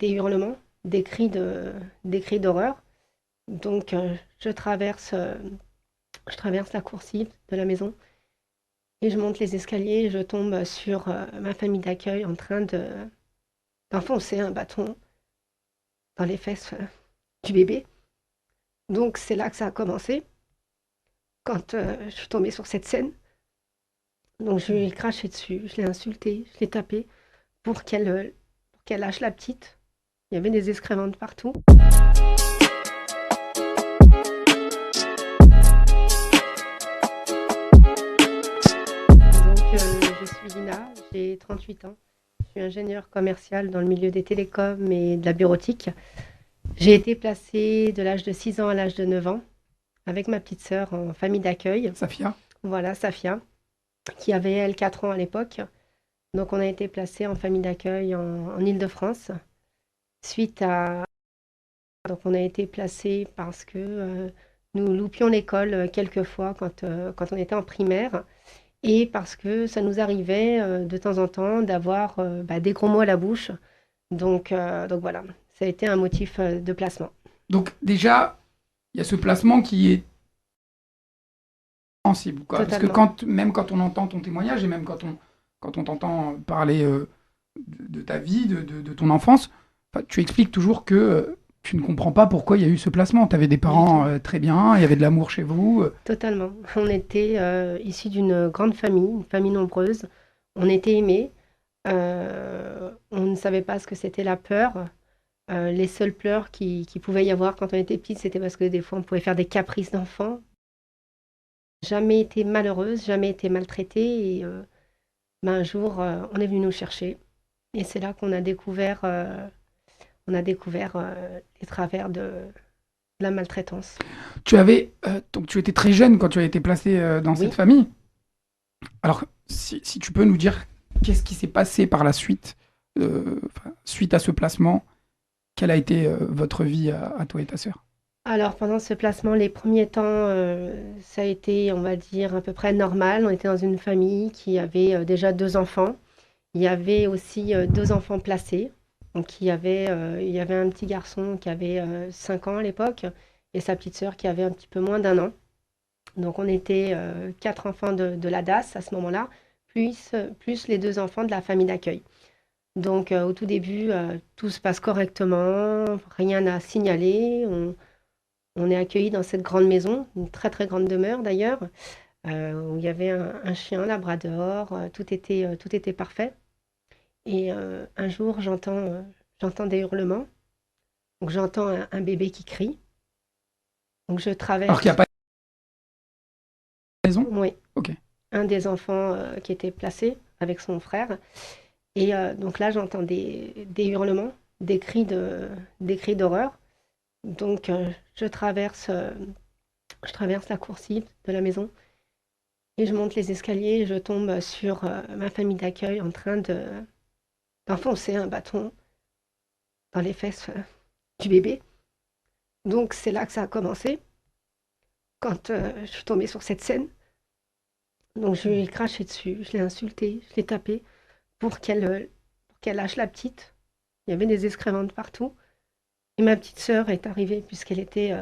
des hurlements, des cris d'horreur. Donc, je traverse la coursive de la maison et je monte les escaliers et je tombe sur ma famille d'accueil en train d'enfoncer un bâton dans les fesses du bébé. Donc, c'est là que ça a commencé, quand je suis tombée sur cette scène. Donc, je lui ai craché dessus, je l'ai insultée, je l'ai tapée pour qu'elle lâche la petite. Il y avait des excréments de partout. Je suis Lina, j'ai 38 ans. Je suis ingénieure commerciale dans le milieu des télécoms et de la bureautique. J'ai été placée de l'âge de 6 ans à l'âge de 9 ans avec ma petite sœur en famille d'accueil. Safia? Voilà, Safia, qui avait elle 4 ans à l'époque. Donc on a été placé en famille d'accueil en Île-de-France. Suite à... Donc on a été placé parce que nous loupions l'école quelquefois quand on était en primaire. Et parce que ça nous arrivait de temps en temps d'avoir des gros mots à la bouche. Donc voilà, ça a été un motif de placement. Donc déjà, il y a ce placement qui est sensible, quoi. Parce que Totalement. même quand on entend ton témoignage et même quand on t'entend parler de ta vie, de ton enfance, enfin, tu expliques toujours que tu ne comprends pas pourquoi il y a eu ce placement. Tu avais des Du parents tout. très bien, il y avait de l'amour chez vous. Totalement. On était issus d'une grande famille, une famille nombreuse. On était aimés. On ne savait pas ce que c'était la peur. Les seuls pleurs qui pouvait y avoir quand on était petite, c'était parce que des fois on pouvait faire des caprices d'enfants. Jamais été malheureuse, jamais été maltraitée. Et un jour, on est venu nous chercher. Et c'est là qu'on a découvert les travers de la maltraitance. Donc tu étais très jeune quand tu as été placé dans cette Oui. famille. Alors, si tu peux nous dire qu'est-ce qui s'est passé par la suite, suite à ce placement, quelle a été votre vie à toi et ta sœur? Alors pendant ce placement, les premiers temps, ça a été, on va dire, à peu près normal. On était dans une famille qui avait déjà deux enfants. Il y avait aussi deux enfants placés. Donc il y avait un petit garçon qui avait 5 ans à l'époque et sa petite sœur qui avait un petit peu moins d'un an. Donc on était quatre enfants de la DAS à ce moment-là, plus les deux enfants de la famille d'accueil. Donc au tout début, tout se passe correctement, rien à signaler. On est accueillis dans cette grande maison, une très très grande demeure d'ailleurs, où il y avait un chien labrador, tout était parfait. Et un jour, j'entends des hurlements. Donc j'entends un bébé qui crie. Donc je Alors qu'il n'y a traverse, pas de raison? oui, Ok. un des enfants qui était placé avec son frère. Et donc là, j'entends des hurlements, des cris d'horreur. Donc je traverse la coursive de la maison et je monte les escaliers et je tombe sur ma famille d'accueil en train d'enfoncer un bâton dans les fesses du bébé. Donc c'est là que ça a commencé, quand je suis tombée sur cette scène. Donc je lui ai craché dessus, je l'ai insultée, je l'ai tapée pour qu'elle lâche la petite. Il y avait des excréments de partout. Et ma petite sœur est arrivée, puisqu'elle était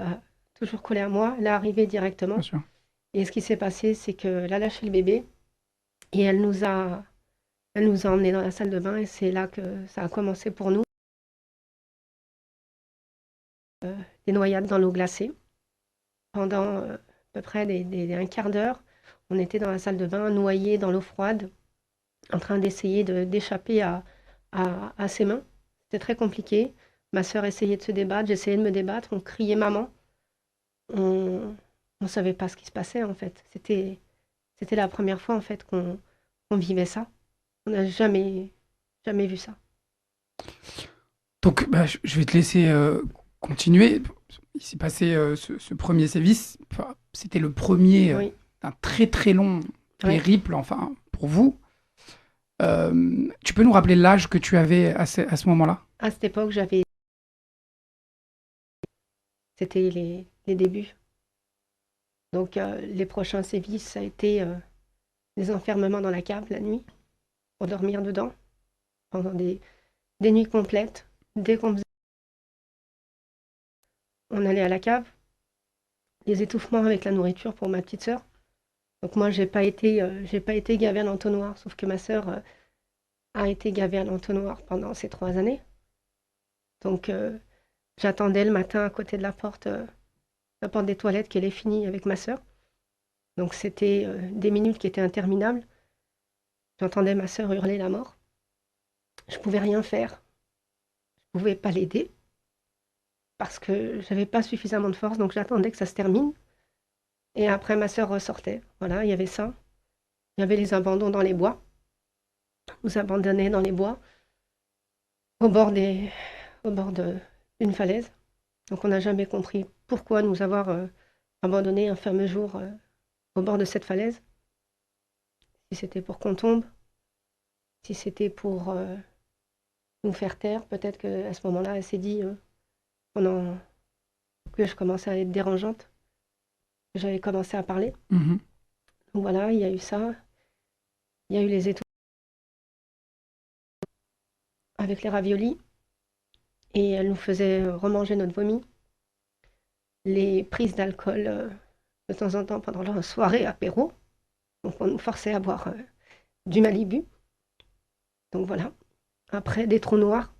toujours collée à moi, elle est arrivée Bien directement. sûr. Et ce qui s'est passé, c'est qu'elle a lâché le bébé et elle nous a emmenés dans la salle de bain et c'est là que ça a commencé pour nous. Des noyades dans l'eau glacée. Pendant à peu près un quart d'heure, on était dans la salle de bain, noyés dans l'eau froide, en train d'essayer d'échapper à ses mains. C'était très compliqué. Ma sœur essayait de se débattre, j'essayais de me débattre, on criait maman. On ne savait pas ce qui se passait en fait. C'était la première fois en fait qu'on vivait ça. On n'a jamais vu ça. Donc, bah, je vais te laisser continuer. Il s'est passé ce premier sévice. Enfin, c'était le premier Oui, d'un très très long ouais. périple, enfin, pour vous. Tu peux nous rappeler l'âge que tu avais à ce moment-là? À cette époque, c'était les débuts. Donc les prochains sévices, ça a été des enfermements dans la cave la nuit pour dormir dedans pendant des nuits complètes. dès qu'on faisait, on allait à la cave, les étouffements avec la nourriture pour ma petite sœur. Donc moi, j'ai pas été gavée à l'entonnoir, sauf que ma sœur a été gavée à l'entonnoir pendant ces 3 années. Donc j'attendais le matin à côté de la porte des toilettes qu'elle ait fini avec ma sœur. Donc c'était des minutes qui étaient interminables. J'entendais ma sœur hurler la mort. Je pouvais rien faire. Je pouvais pas l'aider parce que j'avais pas suffisamment de force. Donc j'attendais que ça se termine. Et après, ma sœur ressortait. Voilà, il y avait ça. Il y avait les abandons dans les bois. Nous abandonnait dans les bois, au bord des, d'une falaise. Donc on n'a jamais compris pourquoi nous avoir abandonnés un fameux jour au bord de cette falaise. Si c'était pour qu'on tombe, si c'était pour nous faire taire, peut-être qu'à ce moment-là, elle s'est dit pendant que je commençais à être dérangeante, que j'avais commencé à parler. Mhm. Donc voilà, il y a eu ça. Il y a eu les étoiles avec les raviolis et elle nous faisait remanger notre vomi. Les prises d'alcool de temps en temps pendant la soirée apéro. Donc on nous forçait à boire du Malibu. Donc voilà. Après, des trous noirs.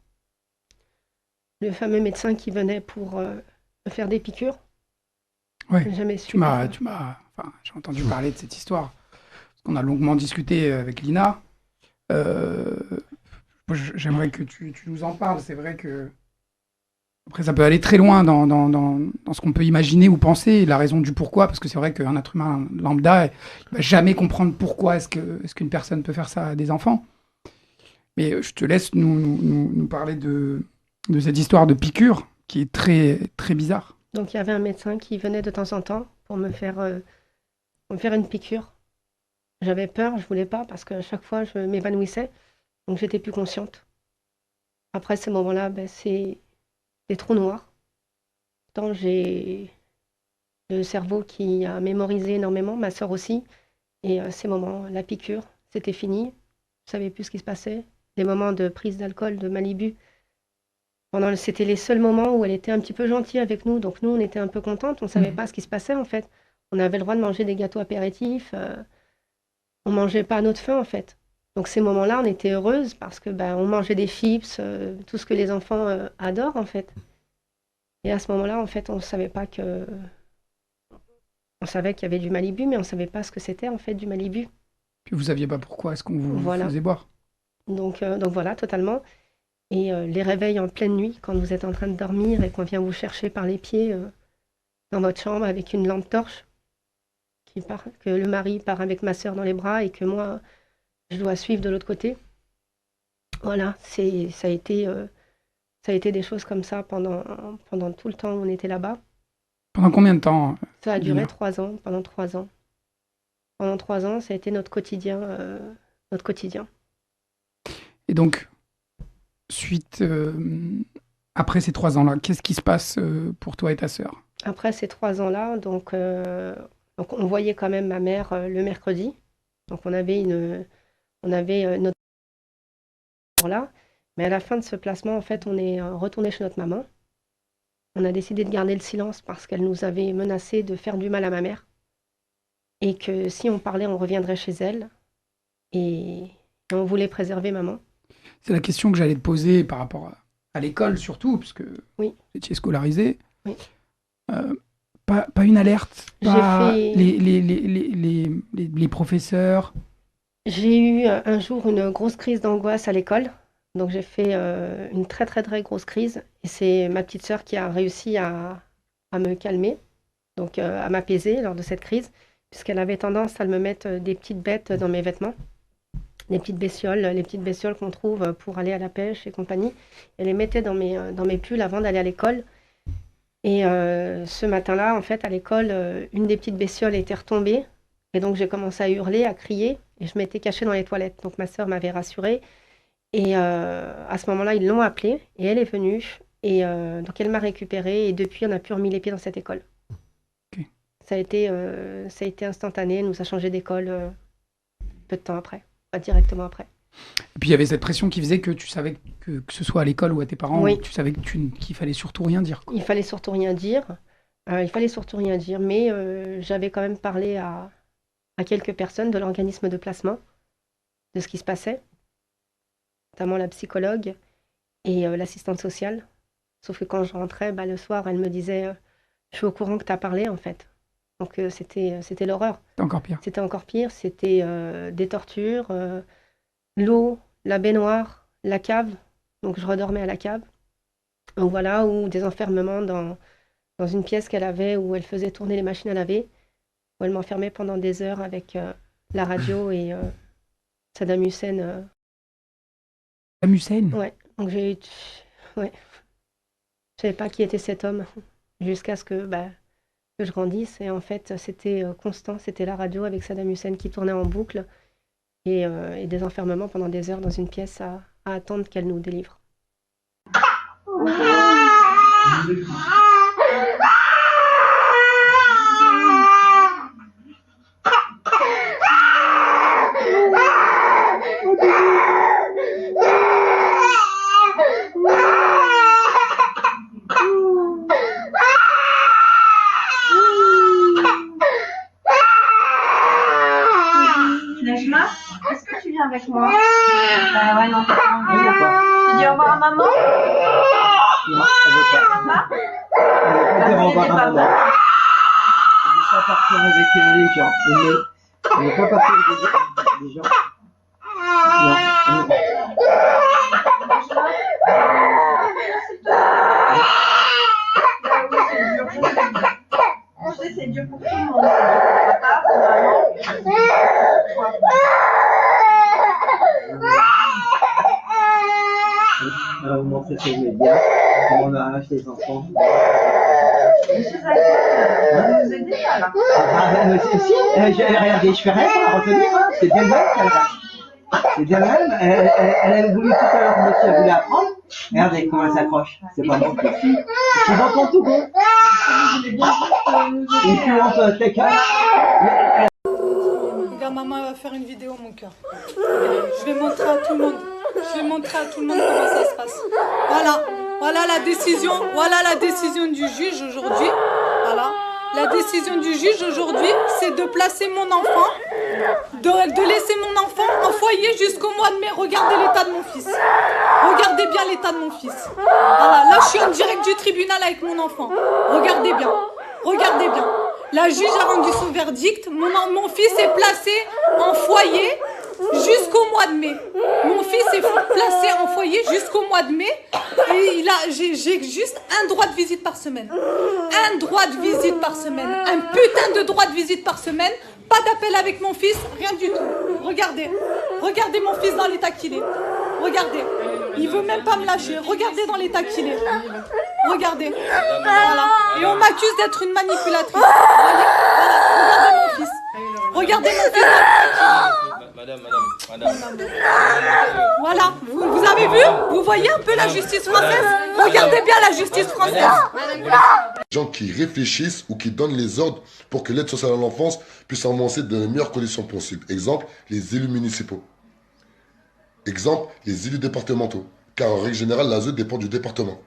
Le fameux médecin qui venait pour me faire des piqûres. Ouais, J'ai jamais su pourquoi. enfin, j'ai entendu parler de cette histoire. Parce qu'on a longuement discuté avec Lina. Euh, J'aimerais que tu nous en parles. C'est vrai que après, ça peut aller très loin dans ce qu'on peut imaginer ou penser, la raison du pourquoi, parce que c'est vrai qu'un être humain lambda, il va jamais comprendre pourquoi est-ce qu'une personne peut faire ça à des enfants. Mais je te laisse nous parler de cette histoire de piqûre qui est très, très bizarre. Donc il y avait un médecin qui venait de temps en temps pour me faire une piqûre. J'avais peur, je voulais pas parce qu'à chaque fois je m'évanouissais, donc j'étais plus consciente. Après ces moments-là, ben, c'est des trous noirs. Tant j'ai le cerveau qui a mémorisé énormément, ma sœur aussi. Et ces moments, la piqûre, c'était fini. Je savais plus ce qui se passait. Les moments de prise d'alcool, de Malibu, c'était les seuls moments où elle était un petit peu gentille avec nous. Donc nous, on était un peu contentes. On savait Mhm. pas ce qui se passait en fait. On avait le droit de manger des gâteaux apéritifs. On mangeait pas à notre faim en fait. Donc ces moments-là, on était heureuse parce que ben, on mangeait des chips, tout ce que les enfants adorent en fait. Et à ce moment-là, en fait, on savait qu'il y avait du Malibu, mais on savait pas ce que c'était en fait du Malibu. Puis vous saviez pas pourquoi est-ce qu'on vous Voilà. faisait boire. Donc voilà, totalement. Et les réveils en pleine nuit, quand vous êtes en train de dormir et qu'on vient vous chercher par les pieds dans votre chambre avec une lampe torche, que le mari part avec ma sœur dans les bras et que moi, je dois suivre de l'autre côté. Voilà, ça a été des choses comme ça pendant tout le temps où on était là-bas. Pendant combien de temps, Ça a duré Lina? 3 ans, pendant 3 ans. Pendant 3 ans, ça a été notre quotidien, notre quotidien. Et donc, suite, après ces 3 ans-là, qu'est-ce qui se passe pour toi et ta sœur? Après ces 3 ans-là, donc on voyait quand même ma mère le mercredi. Donc on avait notre là. Mais à la fin de ce placement, en fait, on est retourné chez notre maman. On a décidé de garder le silence parce qu'elle nous avait menacé de faire du mal à ma mère et que si on parlait, on reviendrait chez elle. Et on voulait préserver maman. C'est la question que j'allais te poser par rapport à l'école surtout, parce que vous Oui, étiez scolarisé. oui. Euh, pas une alerte, J'ai pas fait, les professeurs. j'ai eu un jour une grosse crise d'angoisse à l'école. Donc j'ai fait une très très très grosse crise. Et c'est ma petite sœur qui a réussi à me calmer, donc à m'apaiser lors de cette crise, puisqu'elle avait tendance à me mettre des petites bêtes dans mes vêtements, les petites bestioles qu'on trouve pour aller à la pêche et compagnie. Elle les mettait dans mes pulls avant d'aller à l'école. Et ce matin-là, en fait, à l'école, une des petites bestioles était retombée. Et donc, j'ai commencé à hurler, à crier. Et je m'étais cachée dans les toilettes. Donc, ma sœur m'avait rassurée. Et à ce moment-là, ils l'ont appelée. Et elle est venue. Et donc, elle m'a récupérée. Et depuis, on n'a plus remis les pieds dans cette école. Ok. Ça a été instantané. Elle nous a changé d'école peu de temps après. Pas directement après. Et puis il y avait cette pression qui faisait que tu savais que ce soit à l'école ou à tes parents, Oui, tu savais qu'il fallait surtout rien dire, quoi. il fallait surtout rien dire. Il fallait surtout rien dire, mais j'avais quand même parlé à quelques personnes de l'organisme de placement, de ce qui se passait, notamment la psychologue et l'assistante sociale. Sauf que quand je rentrais, bah, le soir, elle me disait je suis au courant que tu as parlé, en fait. Donc c'était l'horreur. C'était encore pire. C'était encore pire, c'était des tortures, l'eau, la baignoire, la cave. Donc je redormais à la cave. Donc voilà, ou des enfermements dans une pièce qu'elle avait où elle faisait tourner les machines à laver, où elle m'enfermait pendant des heures avec la radio et Saddam Hussein. Saddam Hussein. Ouais, donc j'ai eu. Ouais, je savais pas qui était cet homme jusqu'à ce que je grandisse. Et en fait, c'était constant, c'était la radio avec Saddam Hussein qui tournait en boucle et des enfermements pendant des heures dans une pièce à attendre qu'elle nous délivre. Najma, est-ce que tu viens avec moi? Bah ouais, non, t'as pas envie, d'accord. Tu dis au revoir à maman? Non, elle veut pas. Papa? Elle veut pas dire au revoir à maman. Elle veut pas partir avec les gens. Elle veut pas partir avec les gens. Non. Je sais, c'est dur pour tout le monde. Papa, pour maman. Elle va vous montrer ce que je vais bien. Comment on arrache les enfants. Je suis à vous aider là. Si, regardez, je fais rien pour la retenir. Hein. C'est bien même qu'elle arrache. C'est bien même. Elle a voulu tout à l'heure, monsieur a voulu apprendre. Regardez comment elle s'accroche. C'est pas bon. C'est dans ton tout bon. Et puis on peut take Regarde, maman elle va faire une vidéo, mon cœur. Je vais montrer à tout le monde. Je vais montrer à tout le monde comment ça se passe. Voilà. Voilà la décision. Voilà la décision du juge aujourd'hui. Voilà. La décision du juge aujourd'hui, c'est de placer mon enfant, de laisser mon enfant en foyer jusqu'au mois de mai. Regardez l'état de mon fils. Regardez bien l'état de mon fils. Voilà. Là, je suis en direct du tribunal avec mon enfant. Regardez bien. Regardez bien. La juge a rendu son verdict. Mon fils est placé en foyer jusqu'au mois de mai. Mon fils est placé en foyer jusqu'au mois de mai. Et j'ai juste un droit de visite par semaine. Un droit de visite par semaine. Un putain de droit de visite par semaine. Pas d'appel avec mon fils, rien du tout. Regardez. Regardez mon fils dans l'état qu'il est. Regardez. Il veut même pas me lâcher. Regardez dans l'état qu'il est. Regardez. Voilà. Et on m'accuse d'être une manipulatrice. Voyez. Voilà. Regardez mon fils. Regardez mon fils. Madame. Voilà. Vous avez vu? Vous voyez un peu la justice française? Regardez bien la justice française. Gens qui réfléchissent ou qui donnent les ordres pour que l'aide sociale à l'enfance puisse avancer dans les meilleures conditions possibles. Exemple, les élus municipaux. Exemple, les élus départementaux. Car en règle générale, l'ASE dépend du département.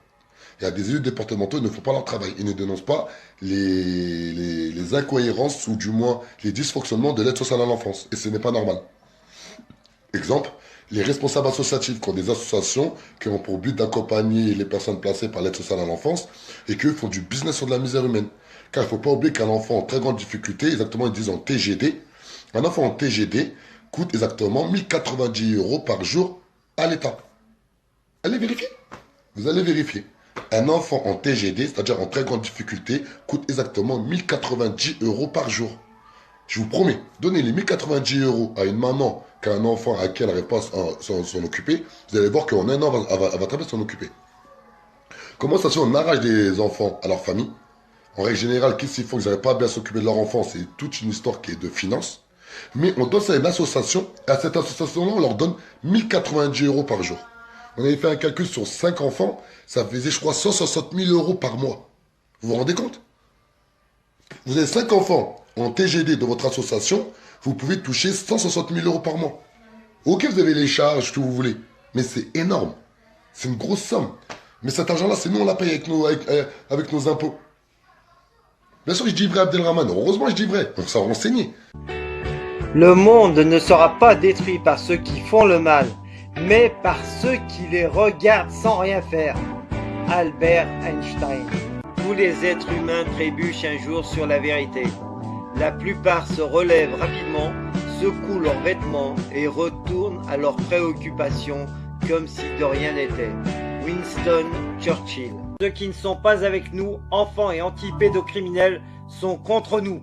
Il y a des élus départementaux qui ne font pas leur travail. Ils ne dénoncent pas les incohérences ou du moins les dysfonctionnements de l'aide sociale à l'enfance. Et ce n'est pas normal. Exemple, les responsables associatifs qui ont des associations qui ont pour but d'accompagner les personnes placées par l'aide sociale à l'enfance et qui font du business sur de la misère humaine. Car il ne faut pas oublier qu'un enfant en très grande difficulté, exactement ils disent en TGD, un enfant en TGD coûte exactement 1090 € par jour à l'État. Allez vérifier. Vous allez vérifier. Un enfant en TGD, c'est-à-dire en très grande difficulté, coûte exactement 1090 € par jour. Je vous promets, donnez les 1090 € à une maman qui a un enfant à qui elle n'arrive pas à s'en occuper, vous allez voir qu'en un an, elle va très bien s'en occuper. Comment ça se fait on arrache des enfants à leur famille? En règle générale, qu'est-ce qu'ils font? Ils n'arrivent pas à bien s'occuper de leur enfant, c'est toute une histoire qui est de finances. Mais on donne ça à une association, et à cette association-là, on leur donne 1090 € par jour. On avait fait un calcul sur 5 enfants, ça faisait, je crois, 160 000 € par mois. Vous vous rendez compte? Vous avez 5 enfants en TGD de votre association, vous pouvez toucher 160 000 € par mois. Ok, vous avez les charges que vous voulez, mais c'est énorme. C'est une grosse somme. Mais cet argent-là, c'est nous, on la paye avec nos impôts. Bien sûr, je dis vrai, Abdelrahman. Heureusement, je dis vrai. On s'en renseigner. Le monde ne sera pas détruit par ceux qui font le mal, mais par ceux qui les regardent sans rien faire. Albert Einstein. Tous les êtres humains trébuchent un jour sur la vérité. La plupart se relèvent rapidement, secouent leurs vêtements et retournent à leurs préoccupations comme si de rien n'était. Winston Churchill. Ceux qui ne sont pas avec nous, enfants et anti-pédocriminels, sont contre nous.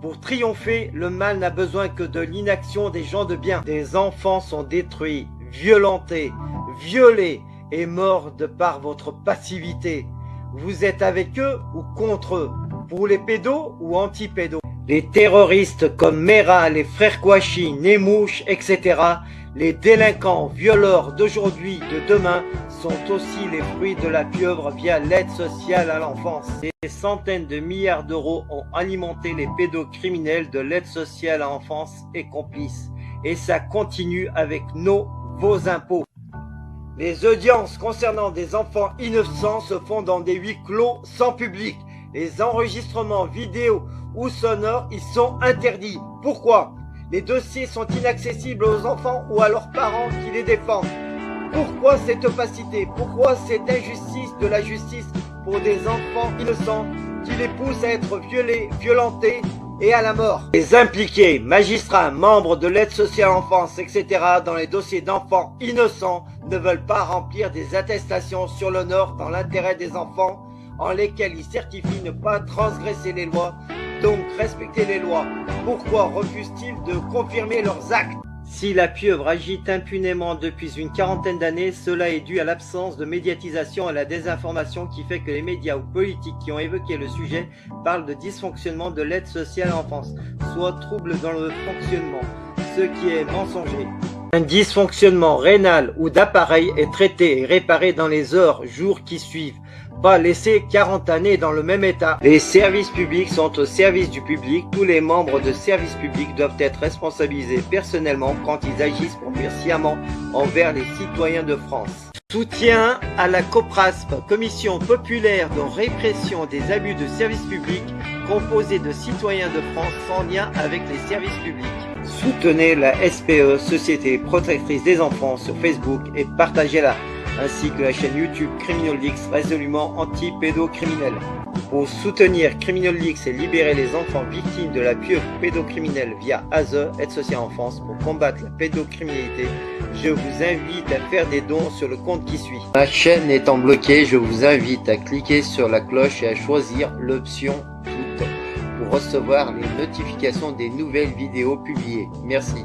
Pour triompher, le mal n'a besoin que de l'inaction des gens de bien. Des enfants sont détruits, violentés, violés et morts de par votre passivité. Vous êtes avec eux ou contre eux? Pour les pédos ou anti-pédos? Les terroristes comme Mera, les frères Kouachi, Nemouche, etc., les délinquants, violeurs d'aujourd'hui, de demain, sont aussi les fruits de la pieuvre via l'aide sociale à l'enfance. Des centaines de milliards d'euros ont alimenté les pédocriminels de l'aide sociale à l'enfance et complices. Et ça continue avec vos impôts. Les audiences concernant des enfants innocents se font dans des huis clos sans public. Les enregistrements vidéo ou sonores y sont interdits. Pourquoi? Les dossiers sont inaccessibles aux enfants ou à leurs parents qui les défendent. Pourquoi cette opacité? Pourquoi cette injustice de la justice pour des enfants innocents qui les pousse à être violés, violentés et à la mort? Les impliqués, magistrats, membres de l'aide sociale à l'enfance, etc. dans les dossiers d'enfants innocents ne veulent pas remplir des attestations sur l'honneur dans l'intérêt des enfants en lesquels ils certifient ne pas transgresser les lois, donc respecter les lois. Pourquoi refusent-ils de confirmer leurs actes? Si la pieuvre agite impunément depuis une quarantaine d'années, cela est dû à l'absence de médiatisation et à la désinformation qui fait que les médias ou politiques qui ont évoqué le sujet parlent de dysfonctionnement de l'aide sociale à l'enfance, soit trouble dans le fonctionnement, ce qui est mensonger. Un dysfonctionnement rénal ou d'appareil est traité et réparé dans les heures, jours qui suivent. Pas laisser 40 années dans le même état. Les services publics sont au service du public. Tous les membres de services publics doivent être responsabilisés personnellement quand ils agissent pour faire sciemment envers les citoyens de France. Soutien à la COPRASP, Commission populaire de répression des abus de services publics, composée de citoyens de France sans lien avec les services publics. Soutenez la SPE, Société Protectrice des Enfants, sur Facebook et partagez-la, ainsi que la chaîne YouTube Criminolix, résolument anti-pédocriminel. Pour soutenir Criminolix et libérer les enfants victimes de la pieuvre pédocriminelle via ASE, Aide sociale à l'enfance, pour combattre la pédocriminalité, je vous invite à faire des dons sur le compte qui suit. Ma chaîne étant bloquée, je vous invite à cliquer sur la cloche et à choisir l'option toutes pour recevoir les notifications des nouvelles vidéos publiées. Merci.